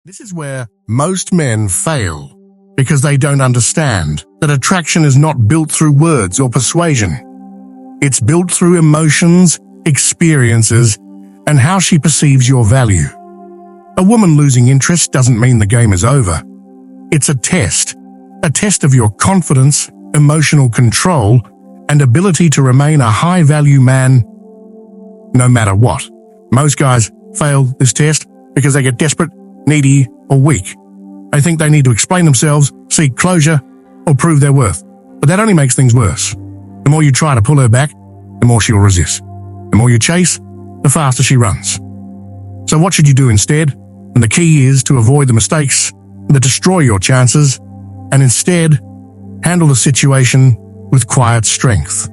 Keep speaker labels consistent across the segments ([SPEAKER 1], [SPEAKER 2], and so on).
[SPEAKER 1] This is where most men fail, because they don't understand that attraction is not built through words or persuasion. It's built through emotions, experiences, and how she perceives your value. A woman losing interest doesn't mean the game is over. It's a test of your confidence, emotional control, and ability to remain a high-value man no matter what. Most guys fail this test because they get desperate, needy, or weak. They think they need to explain themselves, seek closure, or prove their worth. But that only makes things worse. The more you try to pull her back, the more she will resist. The more you chase, the faster she runs. So what should you do instead? And the key is to avoid the mistakes that destroy your chances, and instead, handle the situation with quiet strength.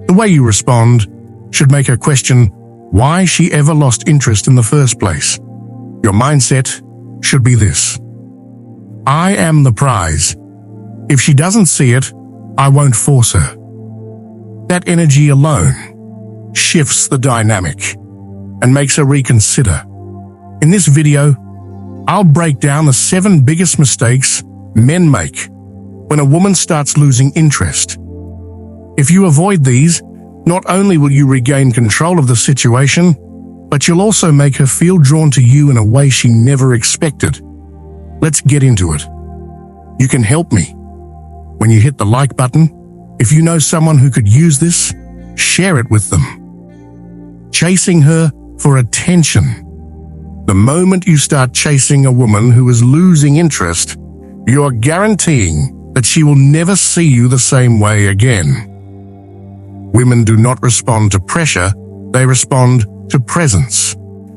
[SPEAKER 1] The way you respond should make her question why she ever lost interest in the first place. Your mindset should be this: I am the prize. If she doesn't see it, I won't force her. That energy alone shifts the dynamic and makes her reconsider. In this video, I'll break down the 7 biggest mistakes men make when a woman starts losing interest. If you avoid these, not only will you regain control of the situation, but you'll also make her feel drawn to you in a way she never expected. Let's get into it. You can help me. When you hit the like button, if you know someone who could use this, share it with them. Chasing her for attention. The moment you start chasing a woman who is losing interest, you are guaranteeing that she will never see you the same way again. Women do not respond to pressure, they respond to presence.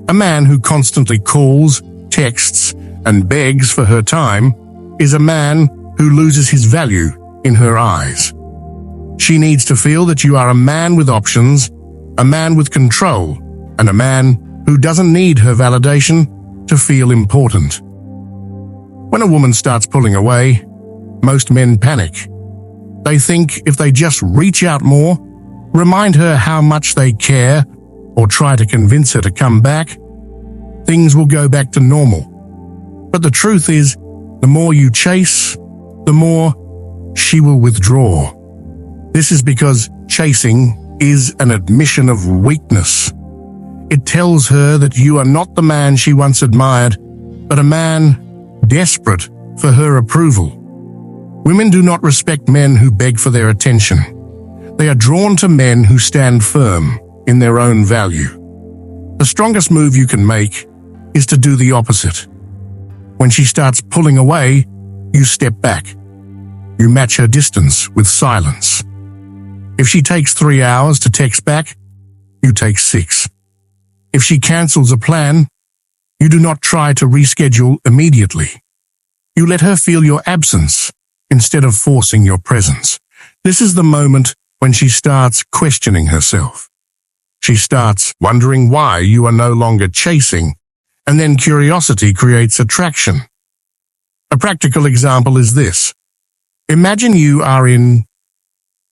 [SPEAKER 1] A man who constantly calls, texts, and begs for her time is a man who loses his value in her eyes. She needs to feel that you are a man with options, a man with control, and a man who doesn't need her validation to feel important. When a woman starts pulling away, most men panic. They think if they just reach out more, remind her how much they care, or try to convince her to come back, things will go back to normal. But the truth is, the more you chase, the more she will withdraw. This is because chasing is an admission of weakness. It tells her that you are not the man she once admired, but a man desperate for her approval. Women do not respect men who beg for their attention. They are drawn to men who stand firm in their own value. The strongest move you can make is to do the opposite. When she starts pulling away, you step back. You match her distance with silence. If she takes 3 hours to text back, you take 6. If she cancels a plan, you do not try to reschedule immediately. You let her feel your absence instead of forcing your presence. This is the moment when she starts questioning herself. She starts wondering why you are no longer chasing, and then curiosity creates attraction. A practical example is this. Imagine you are in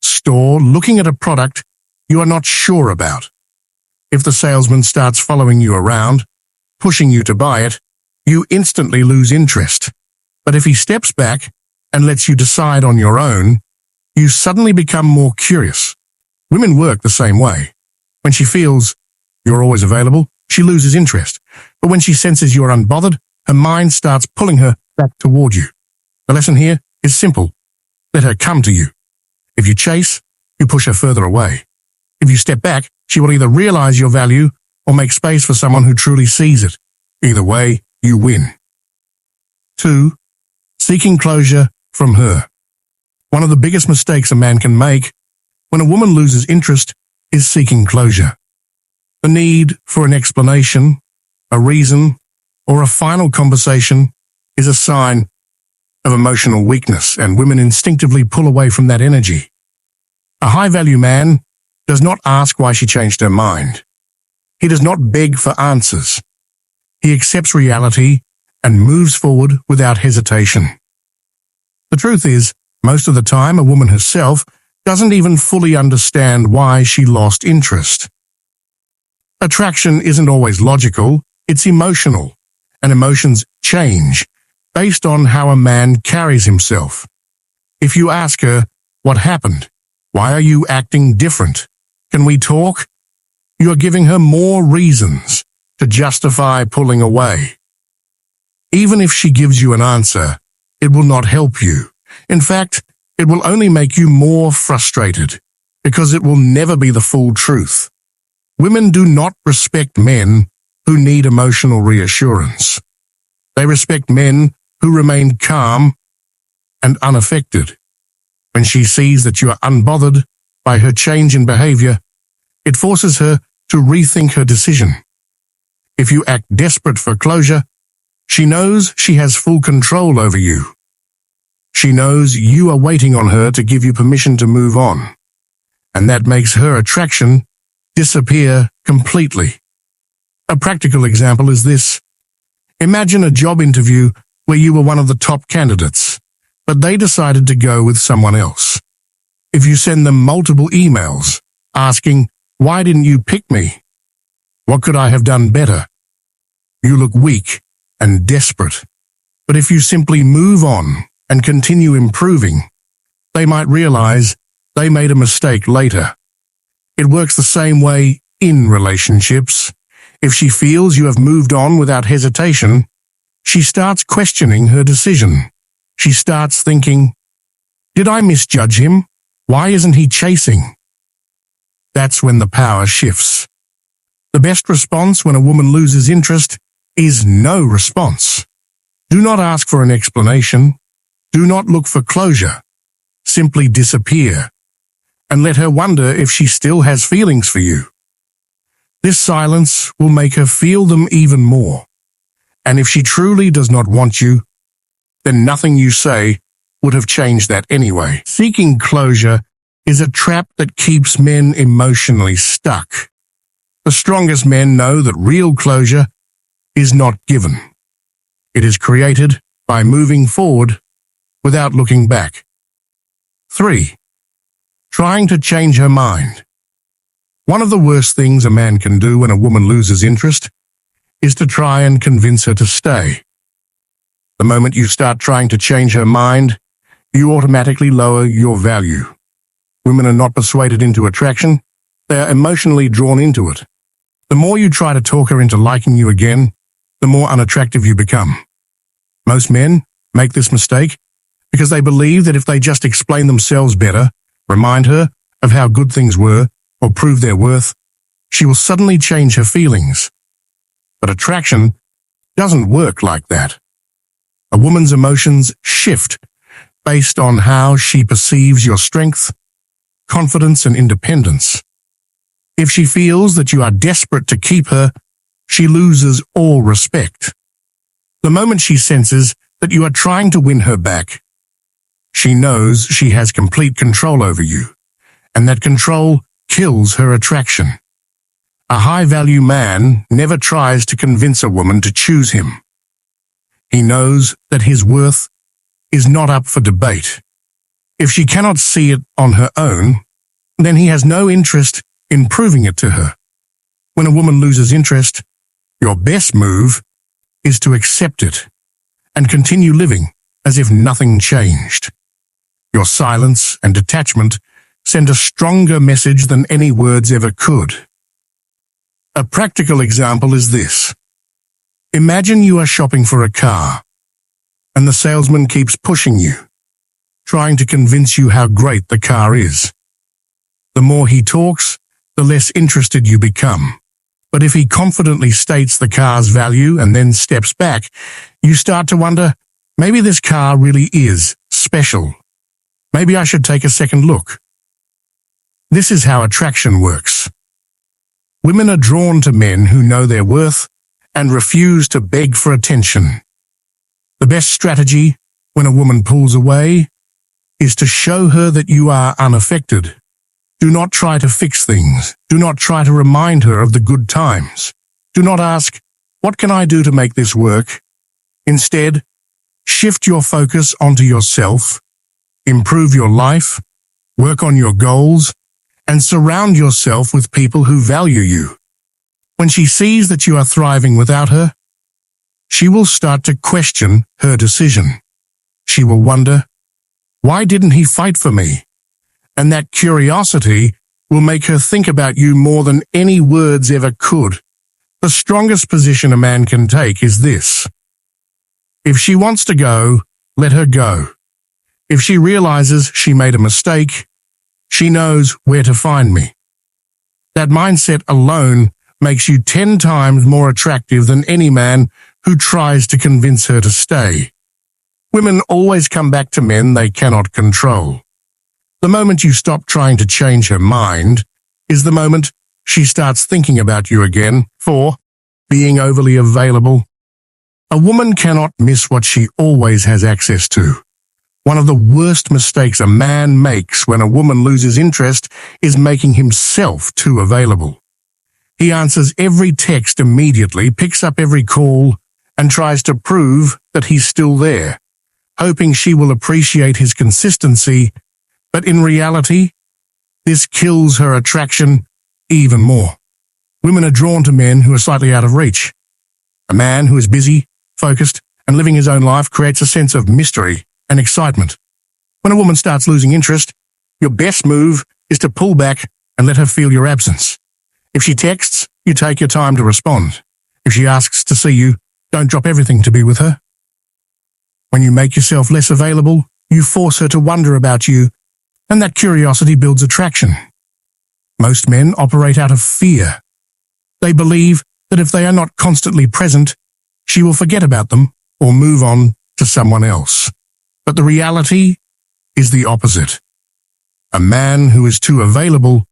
[SPEAKER 1] store looking at a product you are not sure about. If the salesman starts following you around, pushing you to buy it, you instantly lose interest. But if he steps back and lets you decide on your own, you suddenly become more curious. Women work the same way. When she feels you're always available, she loses interest. But when she senses you're unbothered, her mind starts pulling her back toward you. The lesson here is simple. Let her come to you. If you chase, you push her further away. If you step back, she will either realize your value or make space for someone who truly sees it. Either way, you win. 2. Seeking closure from her. One of the biggest mistakes a man can make when a woman loses interest is seeking closure. The need for an explanation, a reason, or a final conversation is a sign of emotional weakness, and women instinctively pull away from that energy. A high-value man does not ask why she changed her mind. He does not beg for answers. He accepts reality and moves forward without hesitation. The truth is, most of the time, a woman herself doesn't even fully understand why she lost interest. Attraction isn't always logical, it's emotional, and emotions change based on how a man carries himself. If you ask her, "What happened? Why are you acting different? Can we talk?" you are giving her more reasons to justify pulling away. Even if she gives you an answer, it will not help you. In fact, it will only make you more frustrated, because it will never be the full truth. Women do not respect men who need emotional reassurance. They respect men who remain calm and unaffected. When she sees that you are unbothered by her change in behavior, it forces her to rethink her decision. If you act desperate for closure, she knows she has full control over you. She knows you are waiting on her to give you permission to move on, and that makes her attraction disappear completely. A practical example is this. Imagine a job interview where you were one of the top candidates, but they decided to go with someone else. If you send them multiple emails asking, "Why didn't you pick me? What could I have done better?" you look weak and desperate. But if you simply move on and continue improving, they might realize they made a mistake later. It works the same way in relationships. If she feels you have moved on without hesitation, she starts questioning her decision. She starts thinking, "Did I misjudge him? Why isn't he chasing?" That's when the power shifts. The best response when a woman loses interest is no response. Do not ask for an explanation. Do not look for closure. Simply disappear and let her wonder if she still has feelings for you. This silence will make her feel them even more. And if she truly does not want you, then nothing you say would have changed that anyway. Seeking closure is a trap that keeps men emotionally stuck. The strongest men know that real closure is not given. It is created by moving forward without looking back. 3. Trying to change her mind. One of the worst things a man can do when a woman loses interest is to try and convince her to stay. The moment you start trying to change her mind, you automatically lower your value. Women are not persuaded into attraction, they are emotionally drawn into it. The more you try to talk her into liking you again, the more unattractive you become. Most men make this mistake because they believe that if they just explain themselves better, remind her of how good things were, or prove their worth, she will suddenly change her feelings. But attraction doesn't work like that. A woman's emotions shift based on how she perceives your strength, confidence, and independence. If she feels that you are desperate to keep her, she loses all respect. The moment she senses that you are trying to win her back, she knows she has complete control over you, and that control kills her attraction. A high-value man never tries to convince a woman to choose him. He knows that his worth is not up for debate. If she cannot see it on her own, then he has no interest in proving it to her. When a woman loses interest, your best move is to accept it and continue living as if nothing changed. Your silence and detachment send a stronger message than any words ever could. A practical example is this. Imagine you are shopping for a car, and the salesman keeps pushing you, trying to convince you how great the car is. The more he talks, the less interested you become. But if he confidently states the car's value and then steps back, you start to wonder, maybe this car really is special. Maybe I should take a second look. This is how attraction works. Women are drawn to men who know their worth and refuse to beg for attention. The best strategy when a woman pulls away is to show her that you are unaffected. Do not try to fix things. Do not try to remind her of the good times. Do not ask, "What can I do to make this work?" Instead, shift your focus onto yourself, improve your life, work on your goals, and surround yourself with people who value you. When she sees that you are thriving without her, she will start to question her decision. She will wonder, why didn't he fight for me? And that curiosity will make her think about you more than any words ever could. The strongest position a man can take is this. If she wants to go, let her go. If she realizes she made a mistake, she knows where to find me. That mindset alone makes you 10 times more attractive than any man who tries to convince her to stay. Women always come back to men they cannot control. The moment you stop trying to change her mind is the moment she starts thinking about you again. 4. Being overly available. A woman cannot miss what she always has access to. One of the worst mistakes a man makes when a woman loses interest is making himself too available. He answers every text immediately, picks up every call, and tries to prove that he's still there, hoping she will appreciate his consistency, but in reality, this kills her attraction even more. Women are drawn to men who are slightly out of reach. A man who is busy, focused, and living his own life creates a sense of mystery and excitement. When a woman starts losing interest, your best move is to pull back and let her feel your absence. If she texts, you take your time to respond. If she asks to see you, don't drop everything to be with her. When you make yourself less available, you force her to wonder about you, and that curiosity builds attraction. Most men operate out of fear. They believe that if they are not constantly present, she will forget about them or move on to someone else. But the reality is the opposite. A man who is too available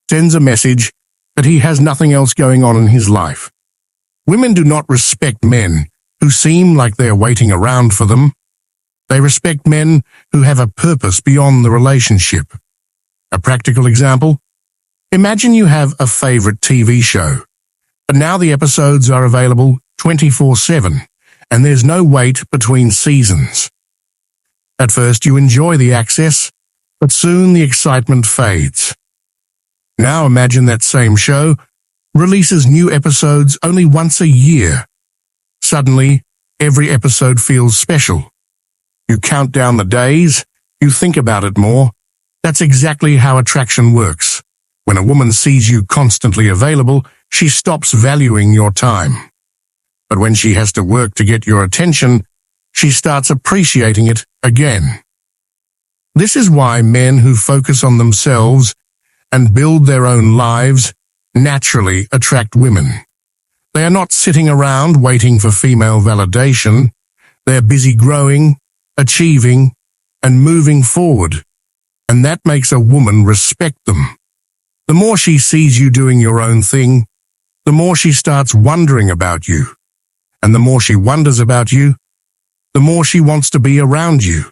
[SPEAKER 1] sends a message that he has nothing else going on in his life. Women do not respect men who seem like they are waiting around for them. They respect men who have a purpose beyond the relationship. A practical example: imagine you have a favorite TV show, but now the episodes are available 24/7, and there's no wait between seasons. At first you enjoy the access, but soon the excitement fades. Now imagine that same show releases new episodes only once a year. Suddenly, every episode feels special. You count down the days, you think about it more. That's exactly how attraction works. When a woman sees you constantly available, she stops valuing your time. But when she has to work to get your attention, she starts appreciating it again. This is why men who focus on themselves and build their own lives naturally attract women. They are not sitting around waiting for female validation. They're busy growing, achieving, and moving forward, and that makes a woman respect them. The more she sees you doing your own thing, the more she starts wondering about you. And the more she wonders about you, the more she wants to be around you.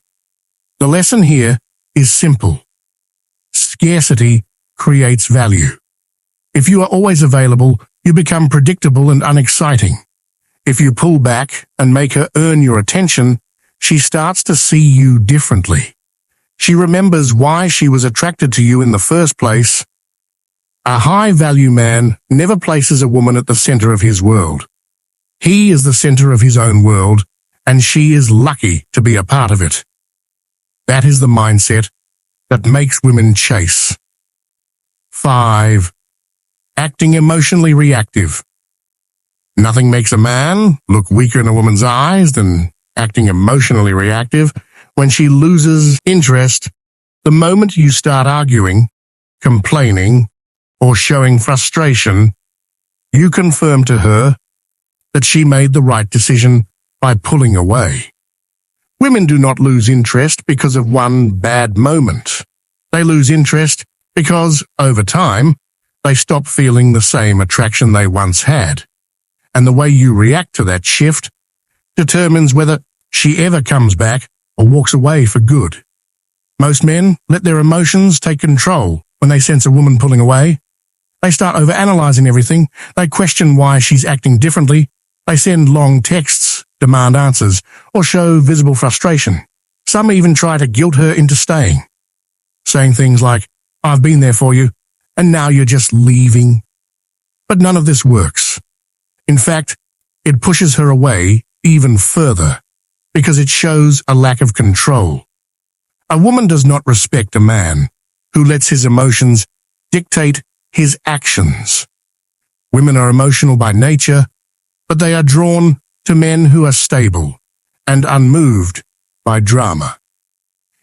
[SPEAKER 1] The lesson here is simple. Scarcity creates value. If you are always available, you become predictable and unexciting. If you pull back and make her earn your attention, she starts to see you differently. She remembers why she was attracted to you in the first place. A high-value man never places a woman at the center of his world. He is the center of his own world, and she is lucky to be a part of it. That is the mindset that makes women chase. 5. Acting emotionally reactive. Nothing makes a man look weaker in a woman's eyes than acting emotionally reactive. When she loses interest, the moment you start arguing, complaining, or showing frustration, you confirm to her that she made the right decision by pulling away. Women do not lose interest because of one bad moment. They lose interest because, over time, they stop feeling the same attraction they once had. And the way you react to that shift determines whether she ever comes back or walks away for good. Most men let their emotions take control when they sense a woman pulling away. They start overanalyzing everything. They question why she's acting differently. They send long texts, demand answers, or show visible frustration. Some even try to guilt her into staying, saying things like, "I've been there for you, and now you're just leaving." But none of this works. In fact, it pushes her away even further because it shows a lack of control. A woman does not respect a man who lets his emotions dictate his actions. Women are emotional by nature, but they are drawn to men who are stable and unmoved by drama.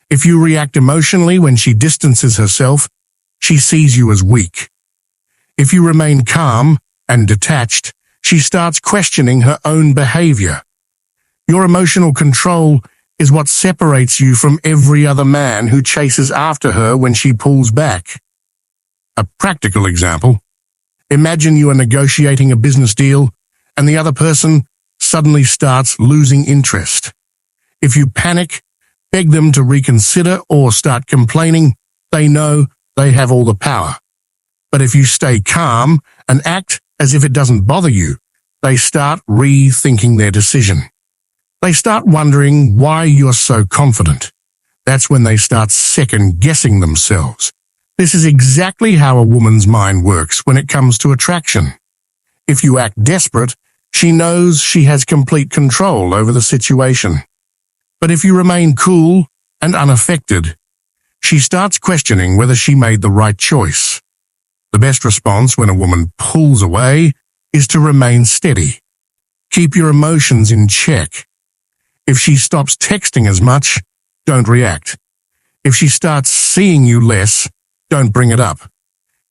[SPEAKER 1] If you react emotionally when she distances herself, she sees you as weak. If you remain calm and detached, she starts questioning her own behavior. Your emotional control is what separates you from every other man who chases after her when she pulls back. A practical example: imagine you are negotiating a business deal and the other person suddenly starts losing interest. If you panic, beg them to reconsider, or start complaining, they know they have all the power. But if you stay calm and act as if it doesn't bother you, they start rethinking their decision. They start wondering why you're so confident. That's when they start second-guessing themselves. This is exactly how a woman's mind works when it comes to attraction. If you act desperate, she knows she has complete control over the situation. But if you remain cool and unaffected, she starts questioning whether she made the right choice. The best response when a woman pulls away is to remain steady. Keep your emotions in check. If she stops texting as much, don't react. If she starts seeing you less, don't bring it up.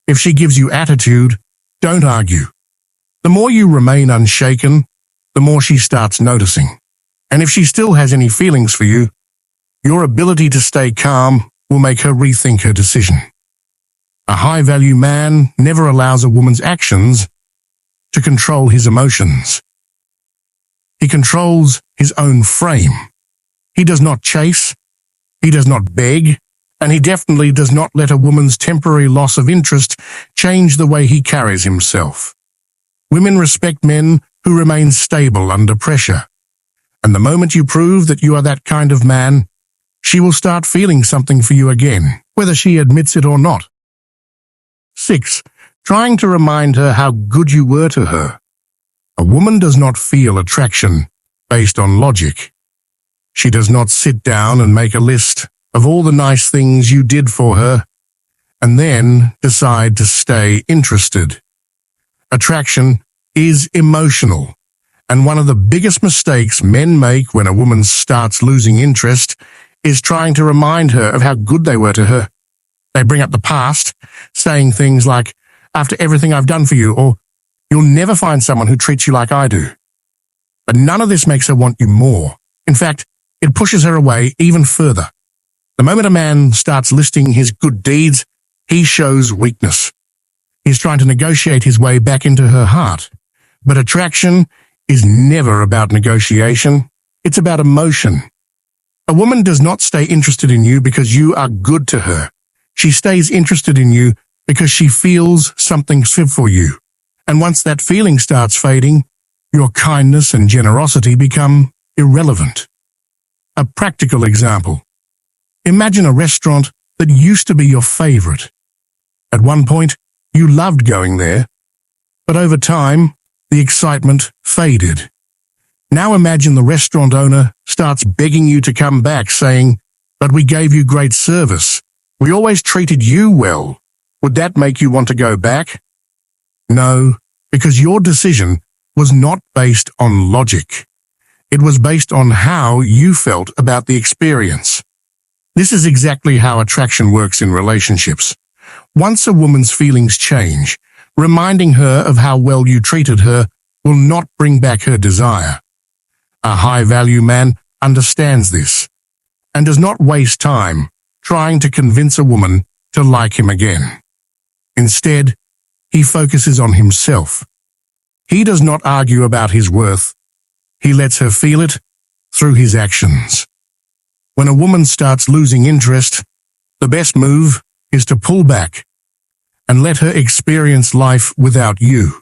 [SPEAKER 1] If she gives you attitude, don't argue. The more you remain unshaken, the more she starts noticing. And if she still has any feelings for you, your ability to stay calm will make her rethink her decision. A high-value man never allows a woman's actions to control his emotions. He controls his own frame. He does not chase, he does not beg, and he definitely does not let a woman's temporary loss of interest change the way he carries himself. Women respect men who remain stable under pressure. And the moment you prove that you are that kind of man, she will start feeling something for you again, whether she admits it or not. 6. Trying to remind her how good you were to her. A woman does not feel attraction based on logic. She does not sit down and make a list of all the nice things you did for her and then decide to stay interested. Attraction is emotional, and one of the biggest mistakes men make when a woman starts losing interest is trying to remind her of how good they were to her. They bring up the past, saying things like, "After everything I've done for you," or "You'll never find someone who treats you like I do." But none of this makes her want you more. In fact, it pushes her away even further. The moment a man starts listing his good deeds, he shows weakness. He's trying to negotiate his way back into her heart. But attraction is never about negotiation. It's about emotion. A woman does not stay interested in you because you are good to her. She stays interested in you because she feels something for you. And once that feeling starts fading, your kindness and generosity become irrelevant. A practical example. Imagine a restaurant that used to be your favorite. At one point, you loved going there, but over time, the excitement faded. Now imagine the restaurant owner starts begging you to come back, saying, "But we gave you great service. We always treated you well." Would that make you want to go back? No, because your decision was not based on logic. It was based on how you felt about the experience. This is exactly how attraction works in relationships. Once a woman's feelings change, reminding her of how well you treated her will not bring back her desire. A high-value man understands this and does not waste time trying to convince a woman to like him again. Instead, he focuses on himself. He does not argue about his worth. He lets her feel it through his actions. When a woman starts losing interest, the best move is to pull back and let her experience life without you.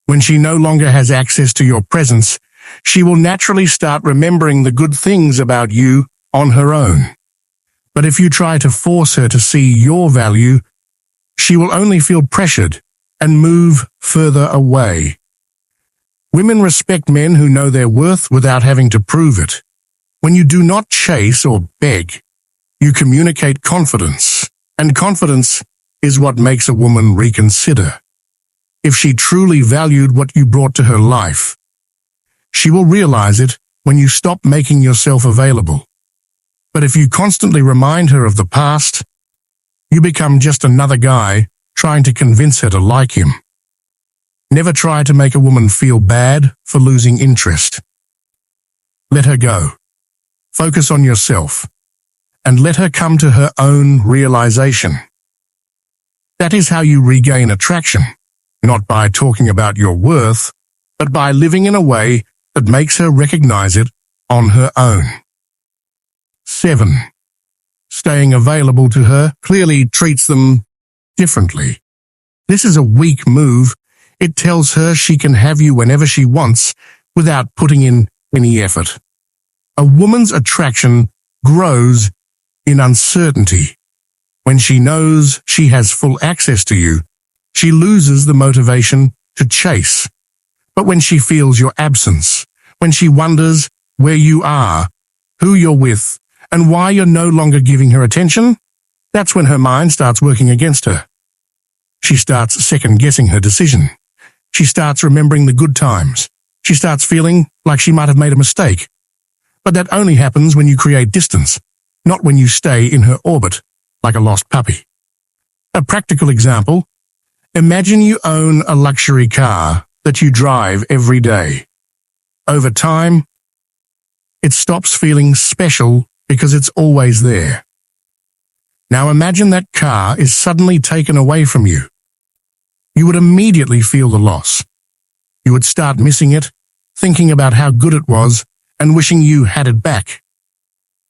[SPEAKER 1] When she no longer has access to your presence, she will naturally start remembering the good things about you on her own. But if you try to force her to see your value, she will only feel pressured and move further away. Women respect men who know their worth without having to prove it. When you do not chase or beg, you communicate confidence, and confidence is what makes a woman reconsider. If she truly valued what you brought to her life, she will realize it when you stop making yourself available. But if you constantly remind her of the past, you become just another guy trying to convince her to like him. Never try to make a woman feel bad for losing interest. Let her go. Focus on yourself, and let her come to her own realization. That is how you regain attraction, not by talking about your worth, but by living in a way that makes her recognize it on her own. 7. Staying available to her clearly treats them differently. This is a weak move. It tells her she can have you whenever she wants without putting in any effort. A woman's attraction grows in uncertainty. When she knows she has full access to you, she loses the motivation to chase. But when she feels your absence, when she wonders where you are, who you're with, and why you're no longer giving her attention, that's when her mind starts working against her. She starts second-guessing her decision. She starts remembering the good times. She starts feeling like she might have made a mistake. But that only happens when you create distance, not when you stay in her orbit like a lost puppy. A practical example: imagine you own a luxury car that you drive every day. Over time, it stops feeling special because it's always there. Now imagine that car is suddenly taken away from you. You would immediately feel the loss. You would start missing it, thinking about how good it was, and wishing you had it back.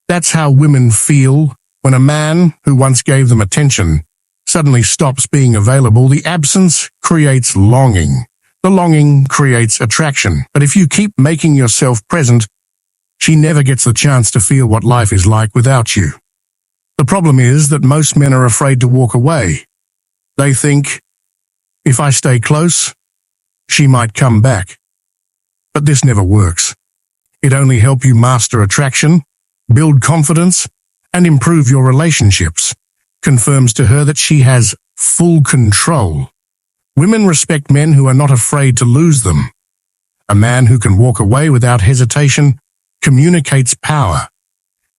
[SPEAKER 1] That's how women feel when a man who once gave them attention suddenly stops being available. The absence creates longing. The longing creates attraction. But if you keep making yourself present, she never gets the chance to feel what life is like without you. The problem is that most men are afraid to walk away. They think, if I stay close, she might come back. But this never works. It only helps you master attraction, build confidence, and improve your relationships. Confirms to her that she has full control. Women respect men who are not afraid to lose them. A man who can walk away without hesitation communicates power.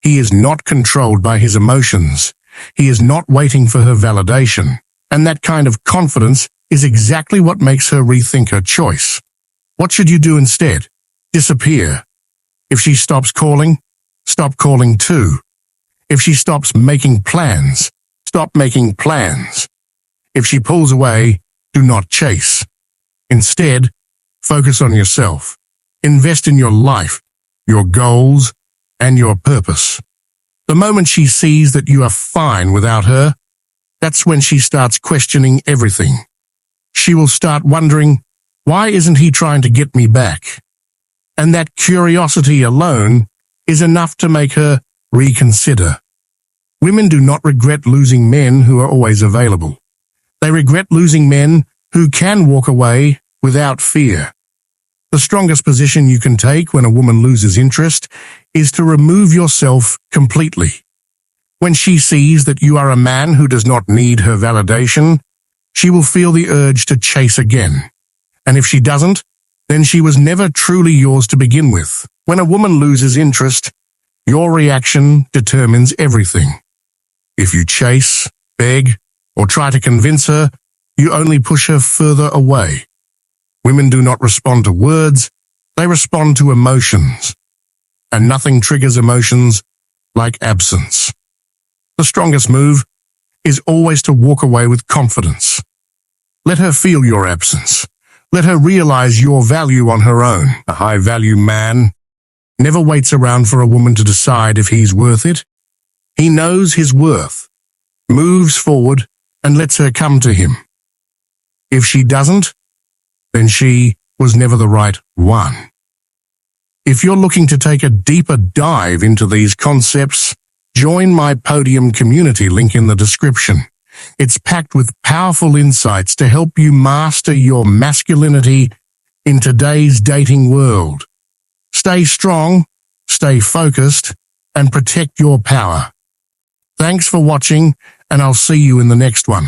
[SPEAKER 1] He is not controlled by his emotions. He is not waiting for her validation. And that kind of confidence is exactly what makes her rethink her choice. What should you do instead? Disappear. If she stops calling, stop calling too. If she stops making plans, stop making plans. If she pulls away, do not chase. Instead, focus on yourself. Invest in your life, your goals, and your purpose. The moment she sees that you are fine without her, that's when she starts questioning everything. She will start wondering, why isn't he trying to get me back? And that curiosity alone is enough to make her reconsider. Women do not regret losing men who are always available. They regret losing men who can walk away without fear. The strongest position you can take when a woman loses interest is to remove yourself completely. When she sees that you are a man who does not need her validation, she will feel the urge to chase again. And if she doesn't, then she was never truly yours to begin with. When a woman loses interest, your reaction determines everything. If you chase, beg, or try to convince her, you only push her further away. Women do not respond to words, they respond to emotions. And nothing triggers emotions like absence. The strongest move is always to walk away with confidence. Let her feel your absence. Let her realize your value on her own. A high-value man never waits around for a woman to decide if he's worth it. He knows his worth, moves forward, and lets her come to him. If she doesn't, then she was never the right one. If you're looking to take a deeper dive into these concepts, join my Podium community link in the description. It's packed with powerful insights to help you master your masculinity in today's dating world. Stay strong, stay focused, and protect your power. Thanks for watching, and I'll see you in the next one.